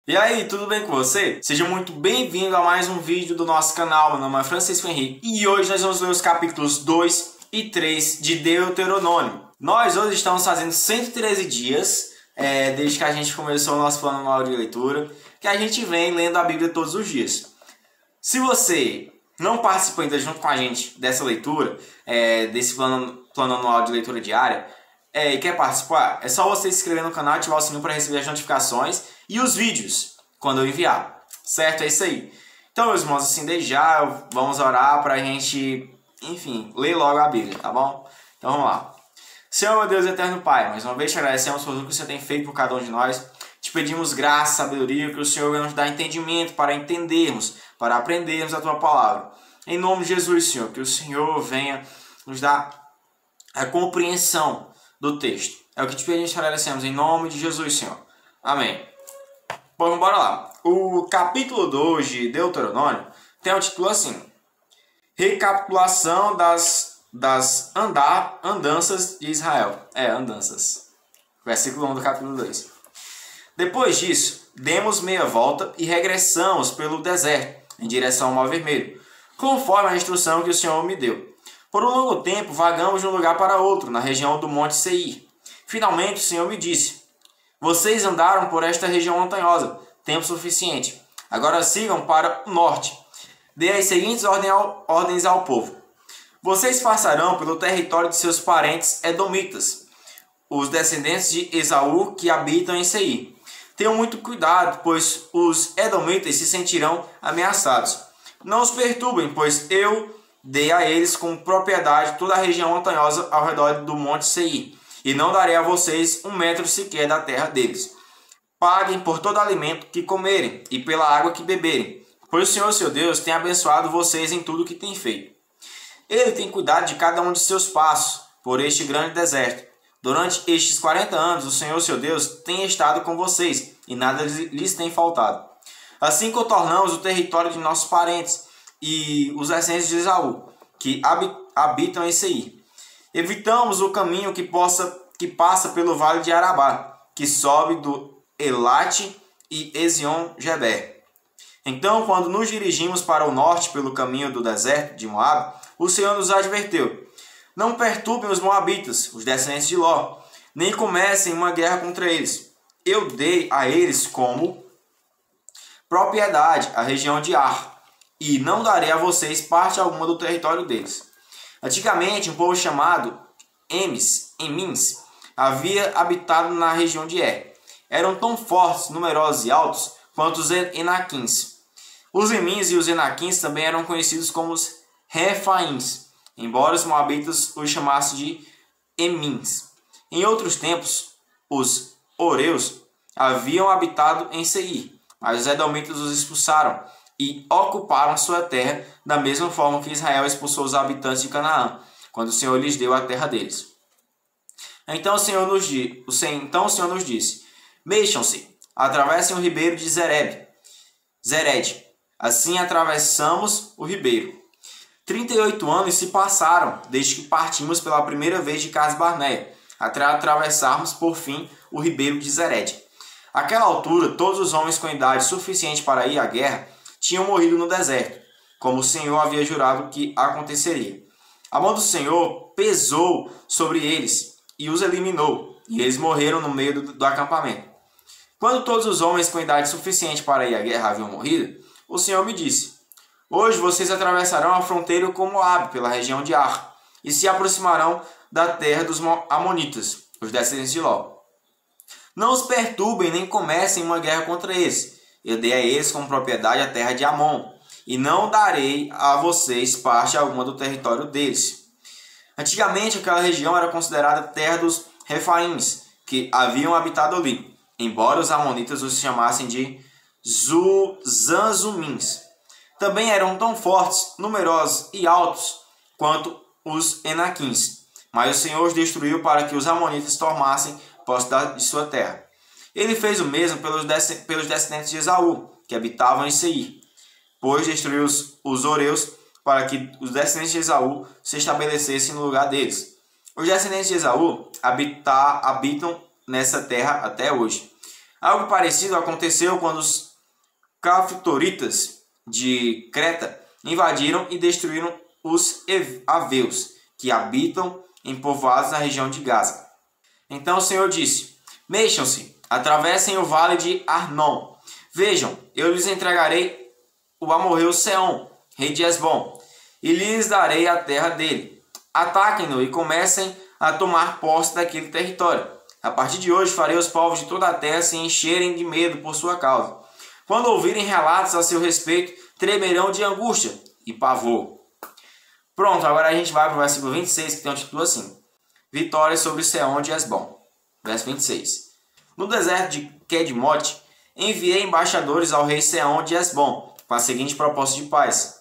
E aí, tudo bem com você? Seja muito bem-vindo a mais um vídeo do nosso canal. Meu nome é Francisco Henrique e hoje nós vamos ler os capítulos 2 e 3 de Deuteronômio. Nós hoje estamos fazendo 113 dias, desde que a gente começou o nosso plano anual de leitura, que a gente vem lendo a Bíblia todos os dias. Se você não participa ainda junto com a gente dessa leitura, desse plano anual de leitura diária, e quer participar, é só você se inscrever no canal, ativar o sininho para receber as notificações e os vídeos quando eu enviar, certo? É isso aí. Então, meus irmãos, assim, desde já vamos orar para a gente, enfim, ler logo a Bíblia, tá bom? Então vamos lá. Senhor, meu Deus eterno Pai, mais uma vez te agradecemos por tudo que você tem feito por cada um de nós. Te pedimos graça, sabedoria, que o Senhor venha nos dar entendimento para entendermos, para aprendermos a Tua palavra. Em nome de Jesus, Senhor, que o Senhor venha nos dar a compreensão do texto. É o que te pedimos e te agradecemos em nome de Jesus, Senhor. Amém. Bom, bora lá. O capítulo 2 de Deuteronômio tem o título assim: Recapitulação das andanças de Israel. Andanças. Versículo 1 do capítulo 2. Depois disso, demos meia volta e regressamos pelo deserto, em direção ao Mar Vermelho, conforme a instrução que o Senhor me deu. Por um longo tempo, vagamos de um lugar para outro, na região do Monte Seir. Finalmente, o Senhor me disse: Vocês andaram por esta região montanhosa, tempo suficiente. Agora sigam para o norte. Dê as seguintes ordens ao povo. Vocês passarão pelo território de seus parentes edomitas, os descendentes de Esaú que habitam em Seir. Tenham muito cuidado, pois os edomitas se sentirão ameaçados. Não os perturbem, pois eu dei a eles com propriedade toda a região montanhosa ao redor do Monte Seir, e não darei a vocês um metro sequer da terra deles. Paguem por todo alimento que comerem e pela água que beberem, pois o Senhor, seu Deus, tem abençoado vocês em tudo o que tem feito. Ele tem cuidado de cada um de seus passos por este grande deserto. Durante estes 40 anos, o Senhor, seu Deus, tem estado com vocês e nada lhes tem faltado. Assim contornamos o território de nossos parentes e os descendentes de Esaú, que habitam em Seir. Evitamos o caminho que passa pelo vale de Arabá, que sobe do Elate e Ezion-Geber. Então, quando nos dirigimos para o norte pelo caminho do deserto de Moabe, o Senhor nos adverteu: Não perturbem os moabitas, os descendentes de Ló, nem comecem uma guerra contra eles. Eu dei a eles como propriedade a região de Ar, e não darei a vocês parte alguma do território deles. Antigamente, um povo chamado Emins havia habitado na região de Er. Eram tão fortes, numerosos e altos quanto os Enaquins. Os Emins e os Enaquins também eram conhecidos como os Refaíns, embora os moabitas os chamassem de Emins. Em outros tempos, os Oreus haviam habitado em Seir, mas os edomitas os expulsaram e ocuparam sua terra da mesma forma que Israel expulsou os habitantes de Canaã, quando o Senhor lhes deu a terra deles. Então o Senhor nos disse: Mexam-se, atravessem o ribeiro de Zered. Assim atravessamos o ribeiro. 38 anos se passaram desde que partimos pela primeira vez de Cades-Barneia, até atravessarmos por fim o ribeiro de Zered. Àquela altura, todos os homens com idade suficiente para ir à guerra tinham morrido no deserto, como o Senhor havia jurado que aconteceria. A mão do Senhor pesou sobre eles e os eliminou, e eles morreram no meio do acampamento. Quando todos os homens com idade suficiente para ir à guerra haviam morrido, o Senhor me disse: Hoje vocês atravessarão a fronteira com Moabe pela região de Ar, e se aproximarão da terra dos Amonitas, os descendentes de Ló. Não os perturbem nem comecem uma guerra contra eles. Eu dei a eles como propriedade a terra de Amon, e não darei a vocês parte alguma do território deles. Antigamente, aquela região era considerada terra dos Refaíns, que haviam habitado ali, embora os amonitas os chamassem de Zanzumins. Também eram tão fortes, numerosos e altos quanto os Enaquins, mas o Senhor os destruiu para que os amonitas tomassem posse de sua terra. Ele fez o mesmo pelos descendentes de Esaú, que habitavam em Seir, pois destruiu os Oreus para que os descendentes de Esaú se estabelecessem no lugar deles. Os descendentes de Esaú habitam nessa terra até hoje. Algo parecido aconteceu quando os caftoritas de Creta invadiram e destruíram os aveus, que habitam em povoados na região de Gaza. Então o Senhor disse: Mexam-se, atravessem o vale de Arnon. Vejam, eu lhes entregarei o amorreu Seom, rei de Hesbom, e lhes darei a terra dele. Ataquem-no e comecem a tomar posse daquele território. A partir de hoje farei os povos de toda a terra se encherem de medo por sua causa. Quando ouvirem relatos a seu respeito, tremerão de angústia e pavor. Pronto, agora a gente vai para o versículo 26, que tem um título assim: Vitória sobre Seom de Hesbom. Verso 26. No deserto de Quedmote, enviei embaixadores ao rei Seom de Hesbom, com a seguinte proposta de paz: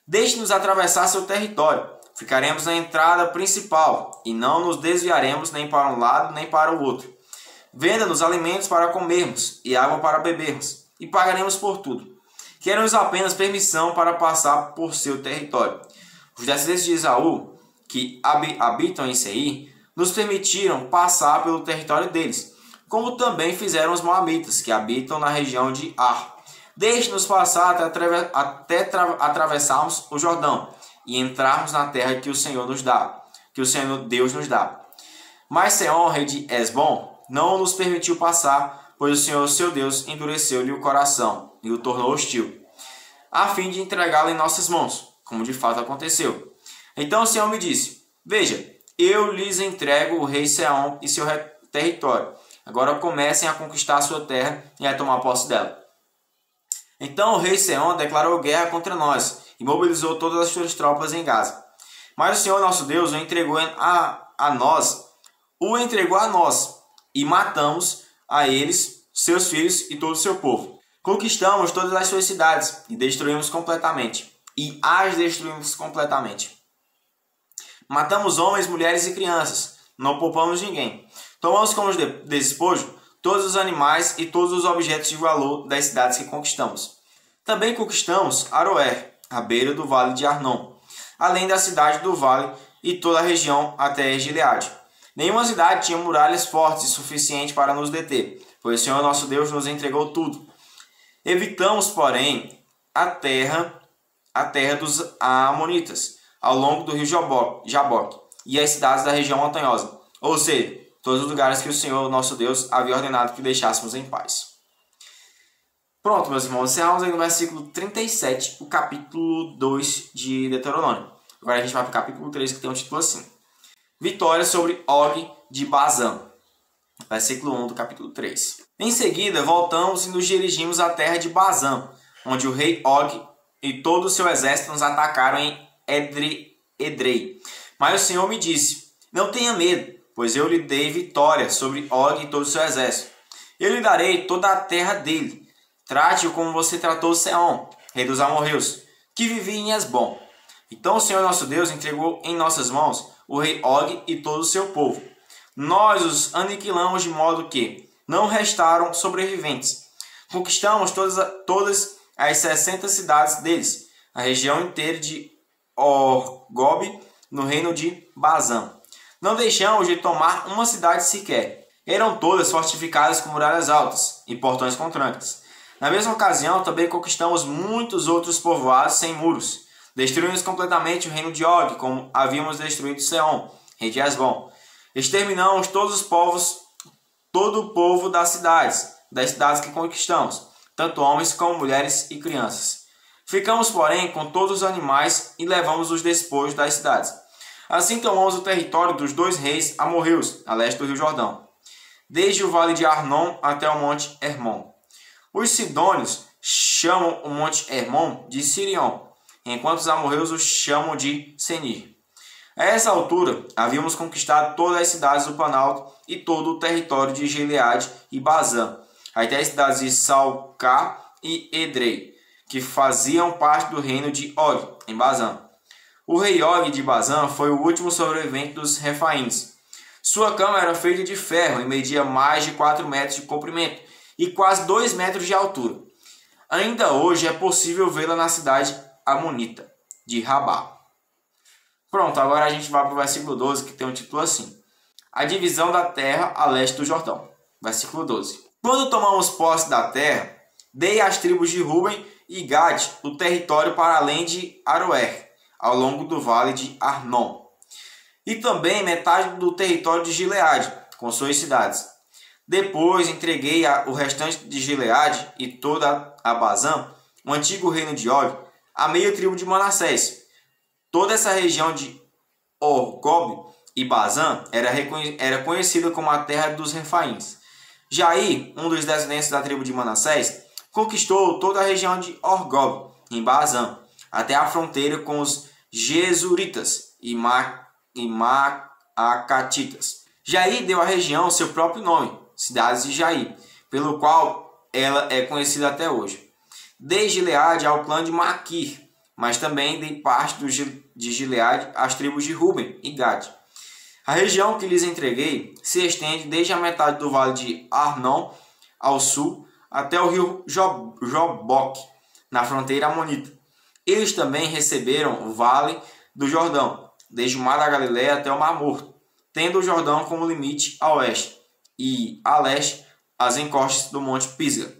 Deixe-nos atravessar seu território. Ficaremos na entrada principal e não nos desviaremos nem para um lado nem para o outro. Venda-nos alimentos para comermos e água para bebermos, e pagaremos por tudo. Queremos apenas permissão para passar por seu território. Os descendentes de Esaú, que habitam em Seir, nos permitiram passar pelo território deles, como também fizeram os moabitas, que habitam na região de Ar. Deixe-nos passar até atravessarmos o Jordão e entrarmos na terra que o Senhor nos dá, que o Senhor Deus nos dá. Mas Seom, rei de Hesbom, não nos permitiu passar, pois o Senhor, seu Deus, endureceu-lhe o coração e o tornou hostil, a fim de entregá-lo em nossas mãos, como de fato aconteceu. Então o Senhor me disse: Veja, eu lhes entrego o rei Seom e seu território. Agora comecem a conquistar a sua terra e a tomar posse dela. Então o rei Seom declarou guerra contra nós e mobilizou todas as suas tropas em Gaza. Mas o Senhor nosso Deus o entregou a nós e matamos a eles, seus filhos e todo o seu povo. Conquistamos todas as suas cidades e destruímos completamente. Matamos homens, mulheres e crianças, não poupamos ninguém. Tomamos como despojo todos os animais e todos os objetos de valor das cidades que conquistamos. Também conquistamos Aroer, à beira do vale de Arnon, além da cidade do vale e toda a região até Gileade. Nenhuma cidade tinha muralhas fortes o suficiente para nos deter, pois o Senhor nosso Deus nos entregou tudo. Evitamos, porém, a terra dos Amonitas, ao longo do rio Jaboque, e as cidades da região montanhosa, ou seja, todos os lugares que o Senhor nosso Deus havia ordenado que deixássemos em paz. Pronto, meus irmãos, encerramos aí no versículo 37, o capítulo 2 de Deuteronômio. Agora a gente vai para o capítulo 3, que tem um título assim: Vitória sobre Og de Bazã. Versículo 1 do capítulo 3. Em seguida, voltamos e nos dirigimos à terra de Bazã, onde o rei Og e todo o seu exército nos atacaram em Edrei. Mas o Senhor me disse: Não tenha medo, pois eu lhe dei vitória sobre Og e todo o seu exército. Eu lhe darei toda a terra dele. Trate-o como você tratou Seom, rei dos amorreus, que vivia em Hesbom. Então o Senhor nosso Deus entregou em nossas mãos o rei Og e todo o seu povo. Nós os aniquilamos de modo que não restaram sobreviventes. Conquistamos todas as 60 cidades deles, a região inteira de Orgob, no reino de Bazã. Não deixamos de tomar uma cidade sequer. Eram todas fortificadas com muralhas altas e portões com trancas. Na mesma ocasião, também conquistamos muitos outros povoados sem muros. Destruímos completamente o reino de Og, como havíamos destruído Seom, rei de Hesbom. Exterminamos todo o povo das cidades que conquistamos, tanto homens como mulheres e crianças. Ficamos, porém, com todos os animais e levamos os despojos das cidades. Assim tomamos o território dos 2 reis amorreus, a leste do rio Jordão, desde o vale de Arnon até o monte Hermon. Os sidônios chamam o monte Hermon de Sirion, enquanto os amorreus o chamam de Senir. A essa altura, havíamos conquistado todas as cidades do Planalto e todo o território de Gileade e Bazã, até as cidades de Salcá e Edrei, que faziam parte do reino de Og, em Bazã. O rei Og de Bazã foi o último sobrevivente dos Refaíns. Sua cama era feita de ferro e media mais de 4 metros de comprimento e quase 2 metros de altura. Ainda hoje é possível vê-la na cidade amonita de Rabá. Pronto, agora a gente vai para o versículo 12, que tem um título assim: A divisão da terra a leste do Jordão. Versículo 12. Quando tomamos posse da terra, dei às tribos de Ruben e Gade o território para além de Aroer, ao longo do vale de Arnon, e também metade do território de Gileade, com suas cidades. Depois entreguei o restante de Gileade e toda a Bazã, o antigo reino de Og, a meia tribo de Manassés. Toda essa região de Orgob e Bazã era conhecida como a terra dos Refaíns. Jair, um dos descendentes da tribo de Manassés, conquistou toda a região de Orgob, em Bazã, até a fronteira com os Gesuritas e Maacatitas. Jair deu à região seu próprio nome, cidades de Jair, pelo qual ela é conhecida até hoje. Dei Gileade ao clã de Maquir, mas também dei parte de Gileade às tribos de Ruben e Gade. A região que lhes entreguei se estende desde a metade do vale de Arnon ao sul até o rio Joboque, na fronteira amonita. Eles também receberam o vale do Jordão, desde o mar da Galileia até o Mar Morto, tendo o Jordão como limite a oeste e a leste as encostas do monte Pisga.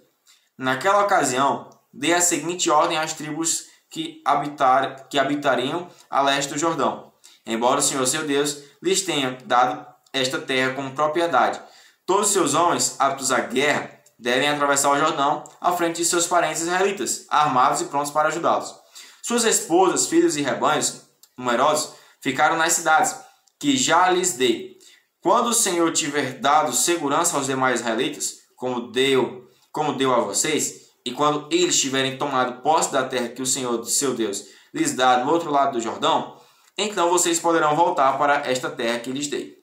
Naquela ocasião, dei a seguinte ordem às tribos que habitariam a leste do Jordão, embora o Senhor seu Deus lhes tenha dado esta terra como propriedade. Todos os seus homens aptos à guerra devem atravessar o Jordão à frente de seus parentes israelitas, armados e prontos para ajudá-los. Suas esposas, filhos e rebanhos numerosos ficaram nas cidades, que já lhes dei. Quando o Senhor tiver dado segurança aos demais israelitas, como deu a vocês, e quando eles tiverem tomado posse da terra que o Senhor, seu Deus, lhes dá do outro lado do Jordão, então vocês poderão voltar para esta terra que lhes dei.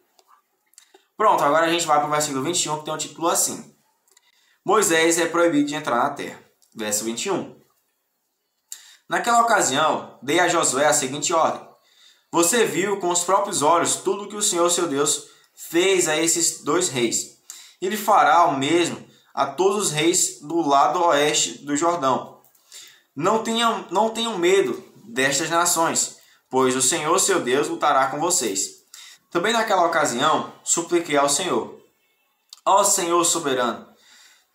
Pronto, agora a gente vai para o versículo 21, que tem um título assim: Moisés é proibido de entrar na terra. Verso 21. Naquela ocasião, dei a Josué a seguinte ordem: Você viu com os próprios olhos tudo que o Senhor, seu Deus, fez a esses dois reis. Ele fará o mesmo a todos os reis do lado oeste do Jordão. Não tenham medo destas nações, pois o Senhor, seu Deus, lutará com vocês. Também naquela ocasião, supliquei ao Senhor: Ó Senhor soberano,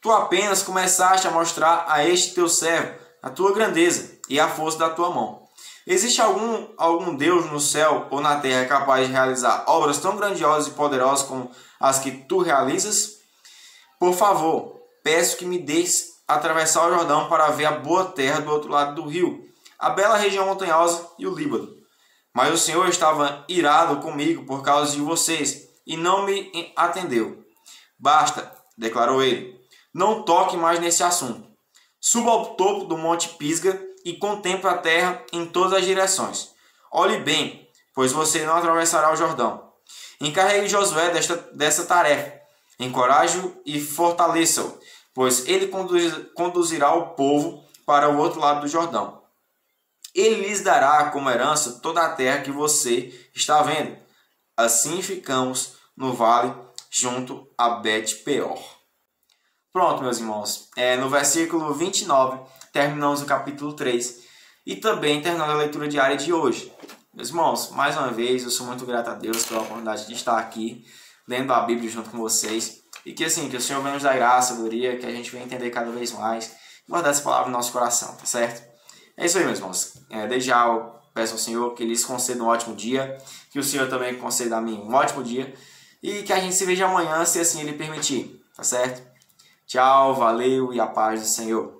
tu apenas começaste a mostrar a este teu servo a tua grandeza e a força da tua mão. Existe algum Deus no céu ou na terra capaz de realizar obras tão grandiosas e poderosas como as que tu realizas? Por favor, peço que me deixes atravessar o Jordão para ver a boa terra do outro lado do rio, a bela região montanhosa e o Líbano. Mas o Senhor estava irado comigo por causa de vocês e não me atendeu. Basta, declarou ele, não toque mais nesse assunto. Suba ao topo do monte Pisga e contemple a terra em todas as direções. Olhe bem, pois você não atravessará o Jordão. Encarregue Josué dessa tarefa. Encoraje-o e fortaleça-o, pois ele conduzirá o povo para o outro lado do Jordão. Ele lhes dará como herança toda a terra que você está vendo. Assim ficamos no vale junto a Bet-peor. Pronto, meus irmãos. No versículo 29, terminamos o capítulo 3 e também terminando a leitura diária de hoje. Meus irmãos, mais uma vez, eu sou muito grato a Deus pela oportunidade de estar aqui, lendo a Bíblia junto com vocês. E que assim, que o Senhor venha nos dar graça, sabedoria, que a gente venha entender cada vez mais e guardar essa palavra no nosso coração, tá certo? É isso aí, meus irmãos. Desde já eu peço ao Senhor que lhes conceda um ótimo dia, que o Senhor também conceda a mim um ótimo dia e que a gente se veja amanhã, se assim Ele permitir, tá certo? Tchau, valeu e a paz do Senhor.